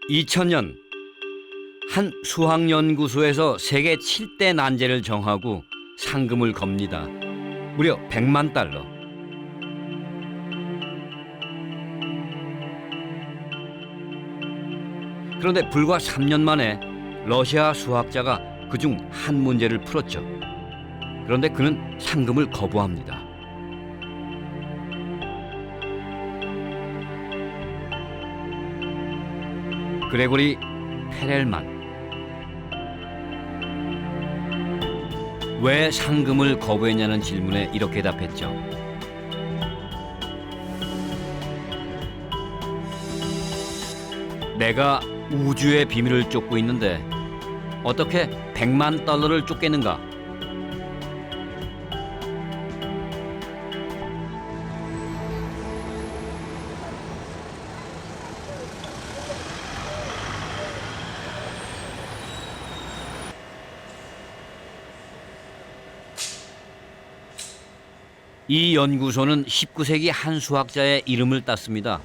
2000년 한 수학연구소에서 세계 7대 난제를 정하고 상금을 겁니다. 무려 100만 달러. 그런데 불과 3년 만에 러시아 수학자가 그중 한 문제를 풀었죠. 그런데 그는 상금을 거부합니다. 그레고리 페렐만. 왜 상금을 거부했냐는 질문에 이렇게 답했죠. 내가 우주의 비밀을 쫓고 있는데 어떻게 100만 달러를 쫓겠는가? 이 연구소는 19세기 한 수학자의 이름을 땄습니다.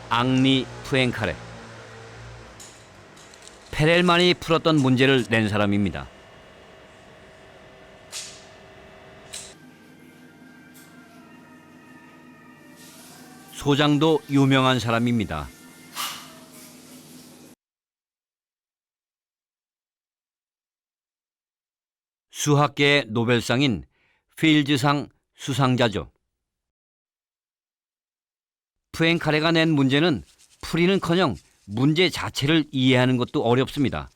앙리 푸엥카레. 페렐만이 풀었던 문제를 낸 사람입니다. 소장도 유명한 사람입니다. 수학계의 노벨상인 필즈상 수상자죠. 푸엥카레가 낸 문제는 풀이는커녕 문제 자체를 이해하는 것도 어렵습니다.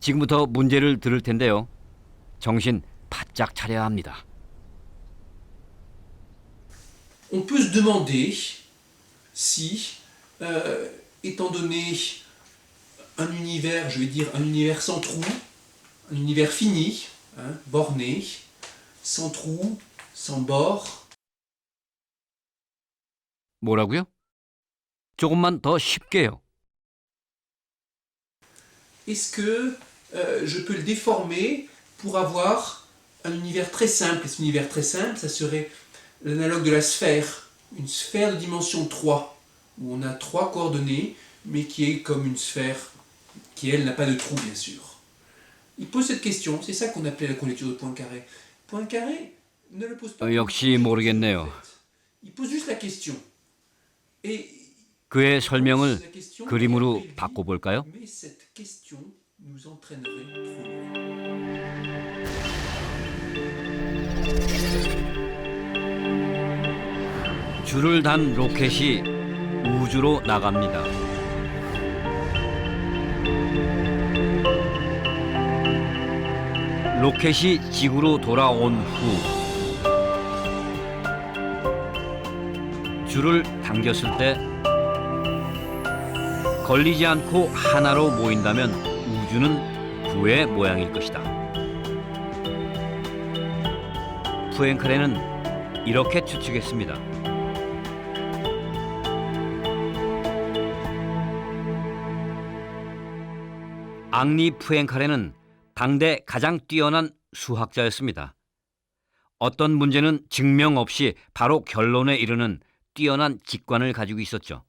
지금부터 문제를 들을 텐데요. 정신 바짝 차려야 합니다. On peut se demander si, étant donné un univers, je vais dire un univers sans trou, un univers fini, borné, sans trou, sans bord. 뭐라고요? 조금만 더 쉽게요. Est-ce que je peux le déformer pour avoir un univers très simple? Et cet univers très simple, ça serait l'analogue de la sphère, une sphère de dimension 3, où on a 3 coordonnées, mais qui est comme une sphère qui, elle, n'a pas de trou, bien sûr. Il pose cette question, c'est ça qu'on appelait la conjecture de Poincaré. Poincaré ne le pose pas. 역시 모르겠네요. Il pose juste la question. Et 그의 설명을 그림으로 바꿔볼까요? Mais cette question nous entraînerait trop loin. 줄을 단 로켓이 우주로 나갑니다. 로켓이 지구로 돌아온 후 줄을 당겼을 때 걸리지 않고 하나로 모인다면 우주는 부의 모양일 것이다. 푸엥카레는 이렇게 추측했습니다. 앙리 푸엥카레는 당대 가장 뛰어난 수학자였습니다. 어떤 문제는 증명 없이 바로 결론에 이르는 뛰어난 직관을 가지고 있었죠.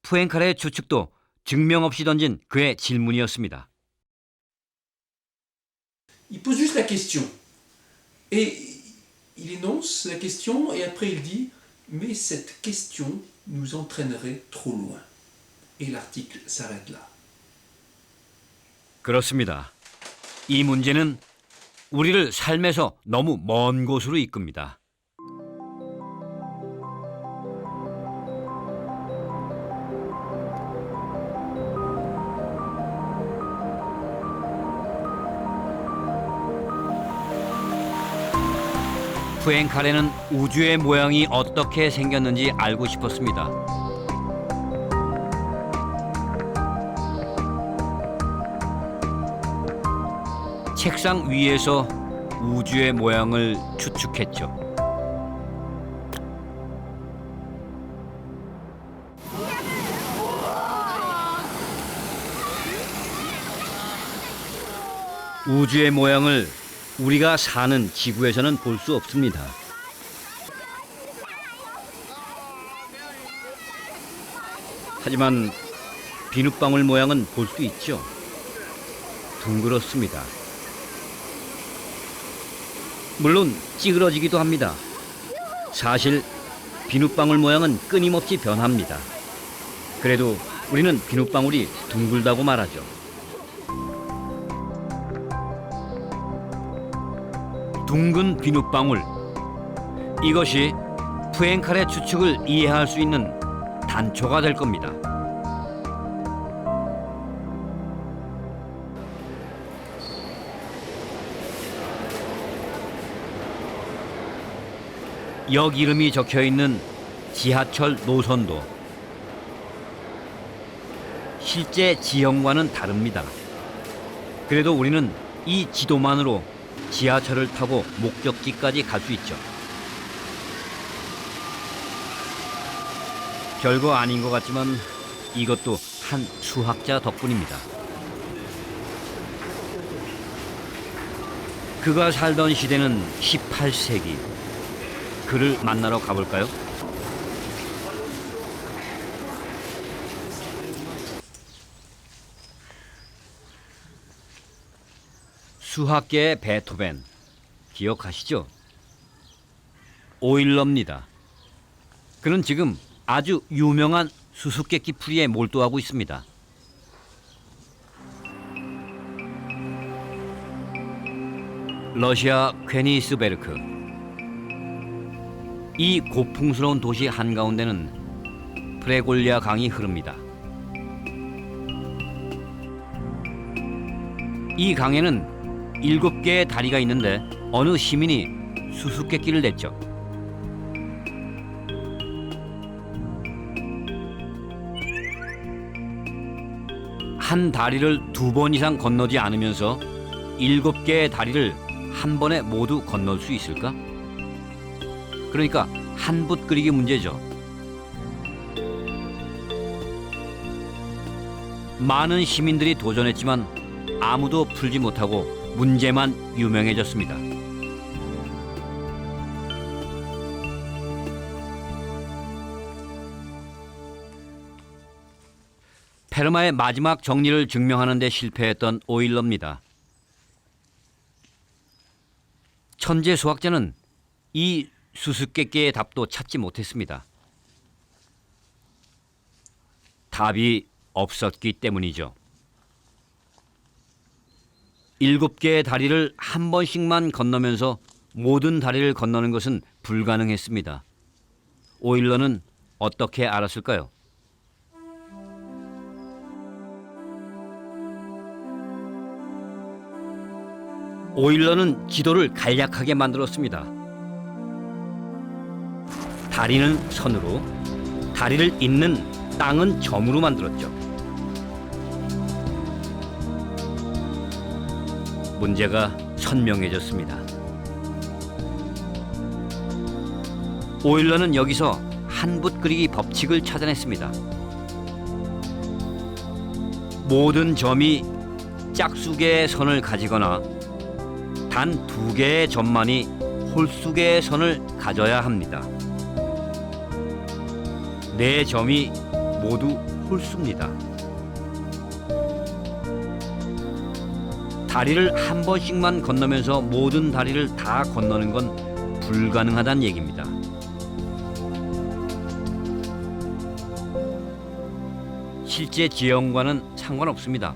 푸엥카레의 추측도 증명 없이 던진 그의 질문이었습니다. Il pose juste la question. Et il énonce la question et après il dit mais cette question nous entraînerait trop loin. Et l'article s'arrête là. 그렇습니다. 이 문제는 우리를 삶에서 너무 먼 곳으로 이끕니다. 푸엥카레는 우주의 모양이 어떻게 생겼는지 알고 싶었습니다. 책상 위에서 우주의 모양을 추측했죠. 우주의 모양을 우리가 사는 지구에서는 볼 수 없습니다. 하지만 비눗방울 모양은 볼 수 있죠. 둥그렇습니다. 물론 찌그러지기도 합니다. 사실 비눗방울 모양은 끊임없이 변합니다. 그래도 우리는 비눗방울이 둥글다고 말하죠. 둥근 비눗방울. 이것이 푸엔칼의 추측을 이해할 수 있는 단초가 될 겁니다. 역 이름이 적혀 있는 지하철 노선도 실제 지형과는 다릅니다. 그래도 우리는 이 지도만으로 지하철을 타고 목적지까지 갈 수 있죠. 별거 아닌 것 같지만 이것도 한 수학자 덕분입니다. 그가 살던 시대는 18세기. 그를 만나러 가볼까요? 수학계의 베토벤 기억하시죠? 오일러입니다. 그는 지금 아주 유명한 수수께끼 풀이에 몰두하고 있습니다. 러시아 퀘니스베르크. 이 고풍스러운 도시 한가운데는 프레골리아 강이 흐릅니다. 이 강에는 7개의 다리가 있는데 어느 시민이 수수께끼를 냈죠. 한 다리를 2번 이상 건너지 않으면서 7개의 다리를 한 번에 모두 건널 수 있을까? 그러니까 한 붓 그리기 문제죠. 많은 시민들이 도전했지만 아무도 풀지 못하고 문제만 유명해졌습니다. 페르마의 마지막 정리를 증명하는 데 실패했던 오일러입니다. 천재 수학자는 이 수수께끼의 답도 찾지 못했습니다. 답이 없었기 때문이죠. 7개의 다리를 한 번씩만 건너면서 모든 다리를 건너는 것은 불가능했습니다. 오일러는 어떻게 알았을까요? 오일러는 지도를 간략하게 만들었습니다. 다리는 선으로, 다리를 잇는 땅은 점으로 만들었죠. 문제가 선명해졌습니다. 오일러는 여기서 한 붓 그리기 법칙을 찾아냈습니다. 모든 점이 짝수개의 선을 가지거나 단 2개의 점만이 홀수개의 선을 가져야 합니다. 4점이 모두 홀수입니다. 다리를 한 번씩만 건너면서 모든 다리를 다 건너는 건 불가능하다는 얘기입니다. 실제 지형과는 상관없습니다.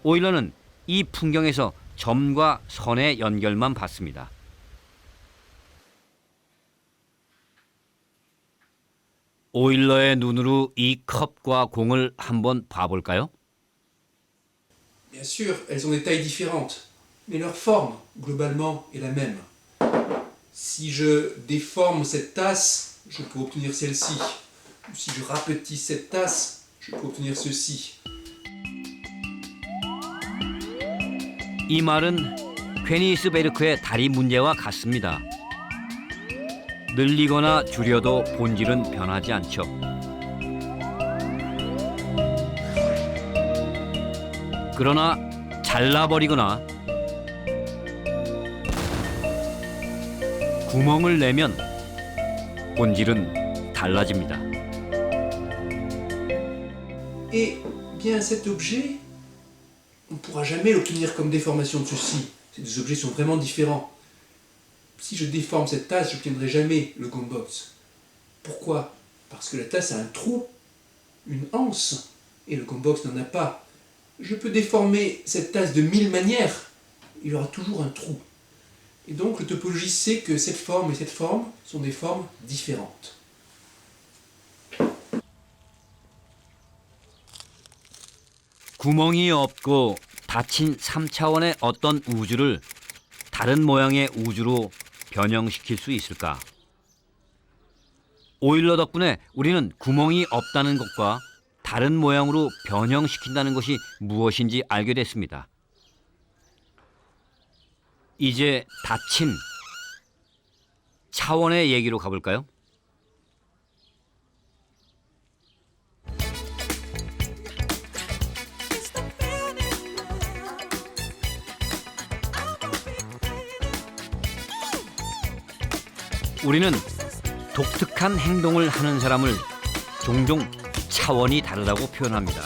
오일러는 이 풍경에서 점과 선의 연결만 봤습니다. 오일러의 눈으로 이 컵과 공을 한번 봐볼까요? Bien sûr, elles ont des tailles différentes, mais leur forme, globalement, est la même. Si je déforme cette tasse, je peux obtenir celle-ci. Ou si je rapetisse cette tasse, je peux obtenir ceci. 이 말은 퀘니스베르크의 다리 문제와 같습니다. 늘리거나 줄여도 본질은 변하지 않죠. 그러나 잘라버리거나 구멍을 내면 본질은 달라집니다. Et bien cet objet, on ne pourra jamais l'obtenir comme déformation de ceci. Ces deux objets sont vraiment différents. Si je déforme cette tasse, je n'obtiendrai jamais le gombox. Pourquoi? Parce que la tasse a un trou, une anse, et le gombox n'en a pas. Je peux déformer cette tasse de 1000 manières, il y aura toujours un trou. Et donc le topologiste sait que cette forme et cette forme sont des formes différentes. 구멍이 없고 닫힌 3차원의 어떤 우주를 다른 모양의 우주로 변형시킬 수 있을까? 오일러 덕분에 우리는 구멍이 없다는 것과 다른 모양으로 변형시킨다는 것이 무엇인지 알게 됐습니다. 이제 닫힌 차원의 얘기로 가볼까요? 우리는 독특한 행동을 하는 사람을 종종 차원이 다르다고 표현합니다.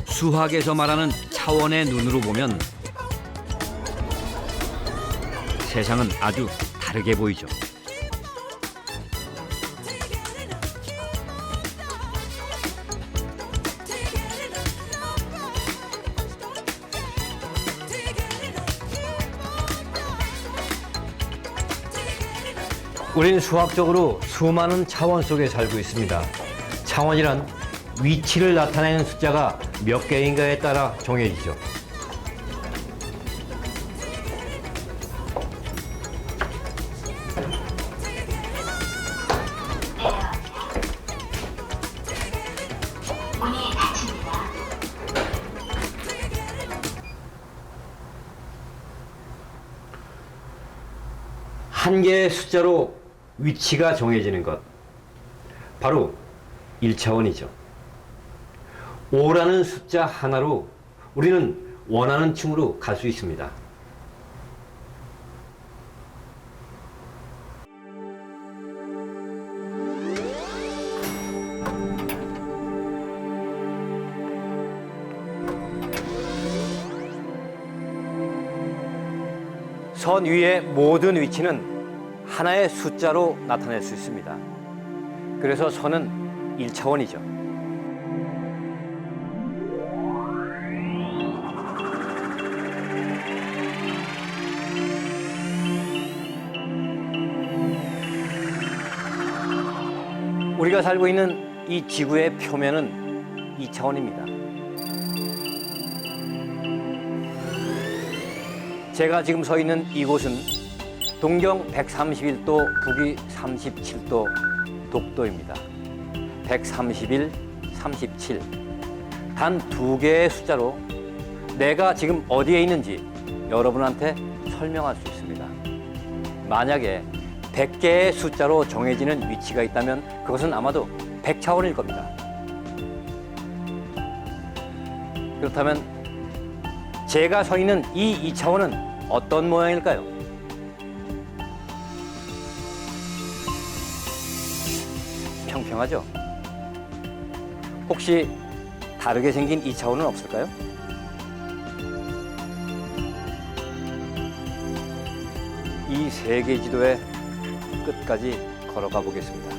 수학에서 말하는 차원의 눈으로 보면 세상은 아주 다르게 보이죠. 우리는 수학적으로 수많은 차원 속에 살고 있습니다. 차원이란 위치를 나타내는 숫자가 몇 개인가에 따라 정해지죠. 한 개의 숫자로 위치가 정해지는 것, 바로 1차원이죠. 5라는 숫자 하나로 우리는 원하는 층으로 갈 수 있습니다. 선 위의 모든 위치는 하나의 숫자로 나타낼 수 있습니다. 그래서 선은 1차원이죠. 우리가 살고 있는 이 지구의 표면은 2차원입니다. 제가 지금 서 있는 이곳은 동경 131도, 북위 37도 독도입니다. 131, 37. 단 두 개의 숫자로 내가 지금 어디에 있는지 여러분한테 설명할 수 있습니다. 만약에 100개의 숫자로 정해지는 위치가 있다면 그것은 아마도 100차원일 겁니다. 그렇다면 제가 서 있는 이 2차원은 어떤 모양일까요? 평평하죠? 혹시 다르게 생긴 2차원은 없을까요? 이 세계 지도의 끝까지 걸어가 보겠습니다.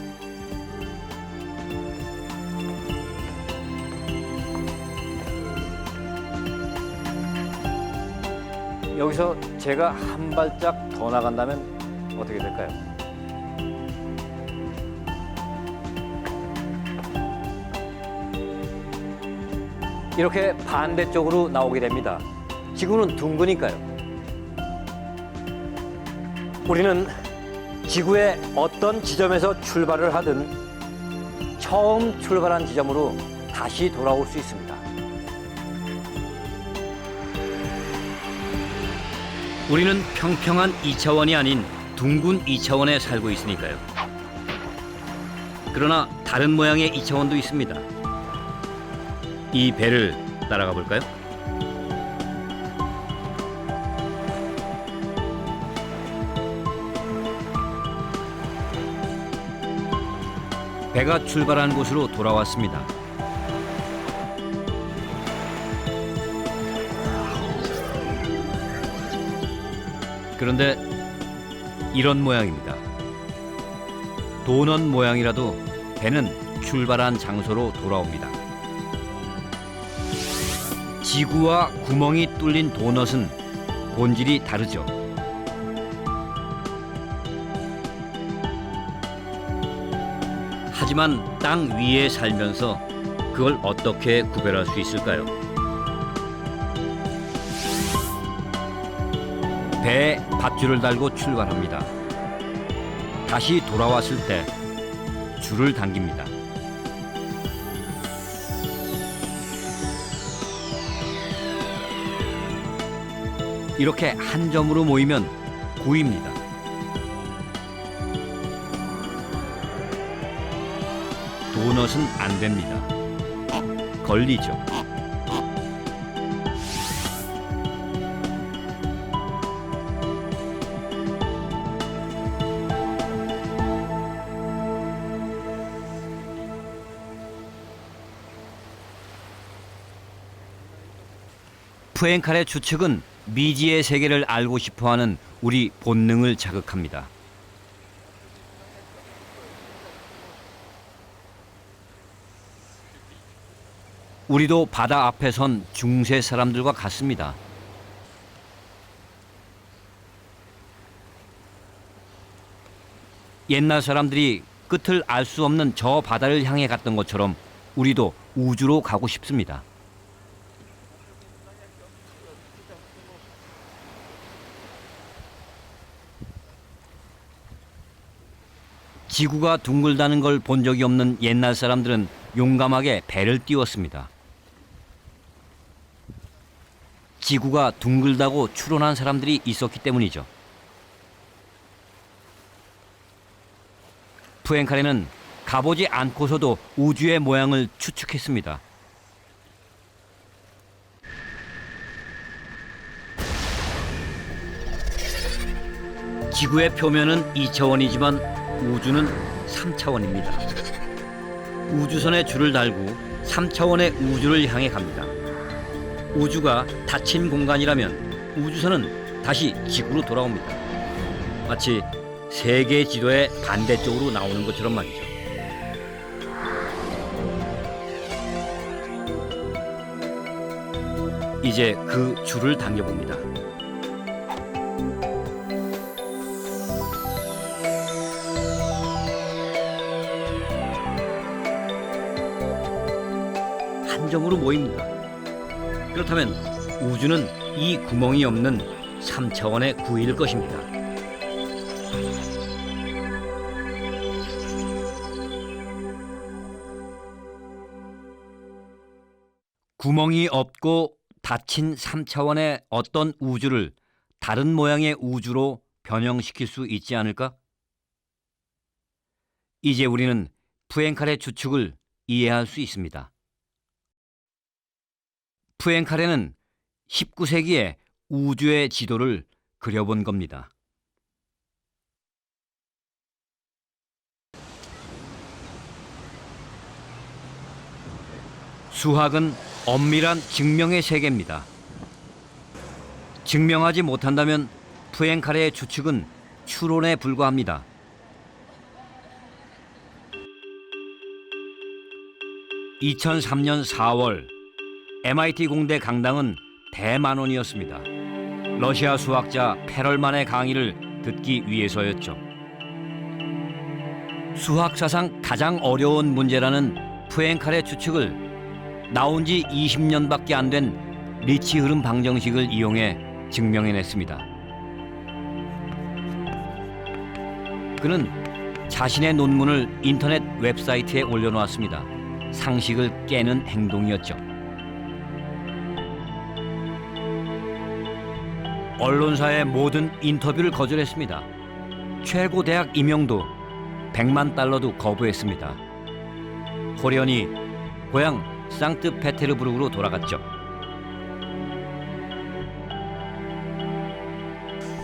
여기서 제가 한 발짝 더 나간다면 어떻게 될까요? 이렇게 반대쪽으로 나오게 됩니다. 지구는 둥그니까요. 우리는 지구의 어떤 지점에서 출발을 하든 처음 출발한 지점으로 다시 돌아올 수 있습니다. 우리는 평평한 2차원이 아닌 둥근 2차원에 살고 있으니까요. 그러나 다른 모양의 2차원도 있습니다. 이 배를 따라가 볼까요? 배가 출발한 곳으로 돌아왔습니다. 그런데 이런 모양입니다. 도넛 모양이라도 배는 출발한 장소로 돌아옵니다. 지구와 구멍이 뚫린 도넛은 본질이 다르죠. 하지만 땅 위에 살면서 그걸 어떻게 구별할 수 있을까요? 배에 밧줄을 달고 출발합니다. 다시 돌아왔을 때 줄을 당깁니다. 이렇게 한 점으로 모이면 고입니다. 도넛은 안 됩니다. 걸리죠. 푸엔칼의 추측은 미지의 세계를 알고 싶어하는 우리 본능을 자극합니다. 우리도 바다 앞에 선 중세 사람들과 같습니다. 옛날 사람들이 끝을 알 수 없는 저 바다를 향해 갔던 것처럼 우리도 우주로 가고 싶습니다. 지구가 둥글다는 걸 본 적이 없는 옛날 사람들은 용감하게 배를 띄웠습니다. 지구가 둥글다고 추론한 사람들이 있었기 때문이죠. 푸엔칼에는 가보지 않고서도 우주의 모양을 추측했습니다. 지구의 표면은 2차원이지만 우주는 3차원입니다. 우주선에 줄을 달고 3차원의 우주를 향해 갑니다. 우주가 닫힌 공간이라면 우주선은 다시 지구로 돌아옵니다. 마치 세계 지도의 반대쪽으로 나오는 것처럼 말이죠. 이제 그 줄을 당겨봅니다. 한 점으로 모입니다. 그렇다면 우주는 이 구멍이 없는 3차원의 구일 것입니다. 구멍이 없고 닫힌 3차원의 어떤 우주를 다른 모양의 우주로 변형시킬 수 있지 않을까? 이제 우리는 푸엔칼의 추측을 이해할 수 있습니다. 푸엔칼에는 19세기에 우주의 지도를 그려본 겁니다. 수학은 엄밀한 증명의 세계입니다. 증명하지 못한다면 푸엔칼의 추측은 추론에 불과합니다. (2003년 4월) MIT 공대 강당은 대만원이었습니다. 러시아 수학자 페럴만의 강의를 듣기 위해서였죠. 수학사상 가장 어려운 문제라는 푸엔칼의 추측을 나온 지 20년밖에 안 된 리치 흐름 방정식을 이용해 증명해냈습니다. 그는 자신의 논문을 인터넷 웹사이트에 올려놓았습니다. 상식을 깨는 행동이었죠. 언론사의 모든 인터뷰를 거절했습니다. 최고 대학 임용도 $100만 거부했습니다. 호련히 고향 상트페테르부르크로 돌아갔죠.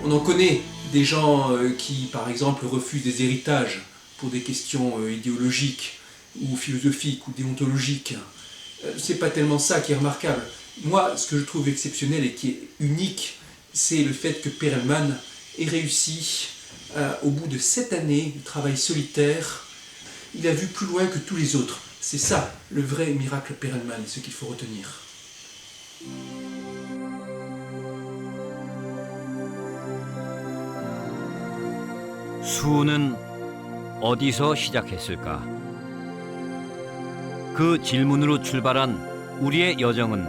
On en connaît des gens qui, par exemple, refusent des héritages pour des questions idéologiques. ou philosophiques ou déontologiques. C'est pas tellement ça qui est remarquable. Moi, ce que je trouve exceptionnel et qui est unique, c'est le fait que Perelman ait réussi, au bout de 7 années de travail solitaire, il a vu plus loin que tous les autres. C'est ça, le vrai miracle Perelman, ce qu'il faut retenir. 수는 어디서 시작했을까? 그 질문으로 출발한 우리의 여정은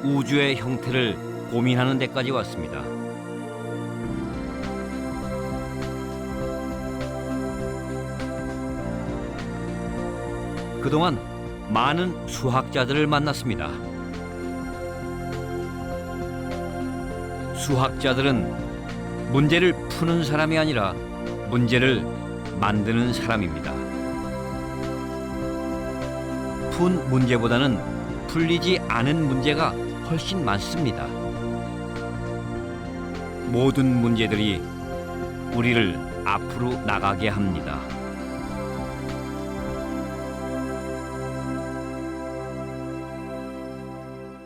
우주의 형태를 고민하는 데까지 왔습니다. 그동안 많은 수학자들을 만났습니다. 수학자들은 문제를 푸는 사람이 아니라 문제를 만드는 사람입니다. 푼 문제보다는 풀리지 않은 문제가 훨씬 많습니다. 모든 문제들이 우리를 앞으로 나가게 합니다.